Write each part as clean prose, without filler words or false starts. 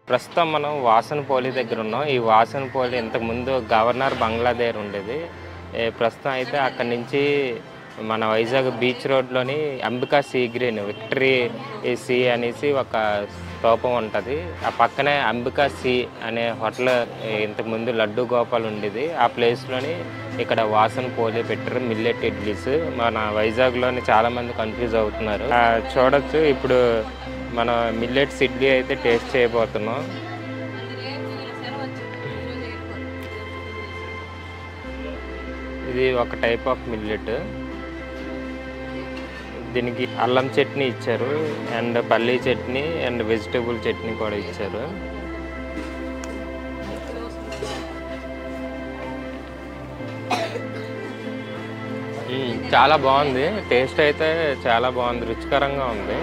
ప్రస్తుతం మనం వాసనపోలి దగ్గర ఉన్నాం. ఈ వాసనపోలి ఇంతకుముందు గవర్నర్ బంగ్లా దగ్గర ఉండేది. ప్రస్తుతం అయితే అక్కడి నుంచి మన వైజాగ్ బీచ్ రోడ్లోని Ambika sea green victory sea అనేసి ఒక స్తూపం ఉంటుంది. ఆ పక్కనే అంబికా సీ అనే హోటల్ ఇంతకుముందు లడ్డు గోపాల్ ఉండేది. ఆ ప్లేస్లోని ఇక్కడ వాసనపోలి పెట్టారు మిల్లెట్ ఇడ్లీస్. మన వైజాగ్లోని చాలామంది కన్ఫ్యూజ్ అవుతున్నారు. చూడొచ్చు ఇప్పుడు మనం మిల్లెట్స్ ఇడ్లీ అయితే టేస్ట్ చేయబోతున్నాం. ఇది ఒక టైప్ ఆఫ్ మిల్లెట్. దీనికి అల్లం చట్నీ ఇచ్చారు అండ్ పల్లీ చట్నీ అండ్ వెజిటేబుల్ చట్నీ కూడా ఇచ్చారు. చాలా బాగుంది. టేస్ట్ అయితే చాలా బాగుంది, రుచికరంగా ఉంది.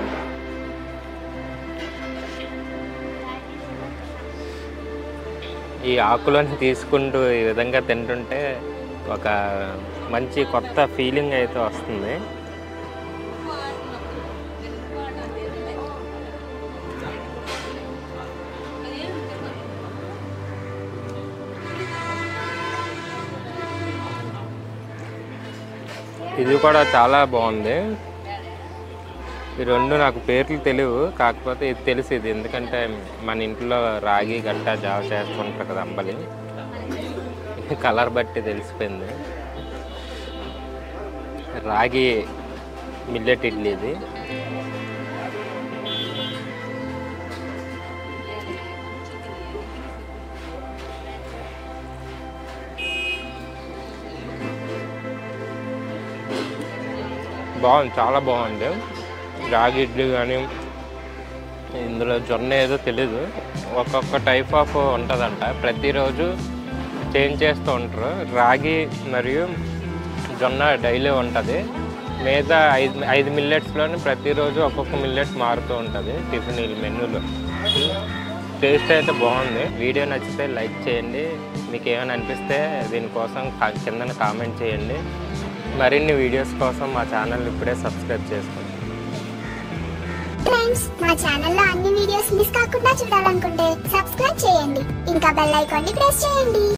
ఈ ఆకులను తీసుకుంటూ ఈ విధంగా తింటుంటే ఒక మంచి కొత్త ఫీలింగ్ అయితే వస్తుంది. ఇది కూడా చాలా బాగుంది. ఈ రెండు నాకు పేర్లు తెలియవు, కాకపోతే ఇది తెలుసు. ఇది ఎందుకంటే మన ఇంట్లో రాగి గట్ట జావ చేసుకుంటారు కదా, అంబలి. కలర్ బట్టి తెలిసిపోయింది. రాగి మిల్లెట్ ఇడ్లీ ఇది. బాగుంది, చాలా బాగుంది. రాగి ఇడ్లీ కానీ ఇందులో జొన్న ఏదో తెలీదు, ఒక్కొక్క టైప్ ఆఫ్ ఉంటుందంట. ప్రతిరోజు చేంజ్ చేస్తూ ఉంటారు. రాగి మరియు జొన్న డైలీ ఉంటుంది. మిగతా ఐదు మిల్లెట్స్లోని ప్రతిరోజు ఒక్కొక్క మిల్లెట్ మారుతూ ఉంటుంది టిఫిన్ మెనూలో. టేస్ట్ అయితే బాగుంది. వీడియో నచ్చితే లైక్ చేయండి. మీకు ఏమైనా అనిపిస్తే దీనికోసం కింద కామెంట్ చేయండి. మరిన్ని వీడియోస్ కోసం మా ఛానల్ ఇప్పుడే సబ్స్క్రైబ్ చేసుకోండి. ఫ్రెండ్స్, మా ఛానల్లో అన్ని వీడియోస్ మిస్ కాకుండా చూడాలనుకుంటే సబ్స్క్రైబ్ చేయండి. ఇంకా బెల్ ఐకాన్ ని ప్రెస్ చేయండి.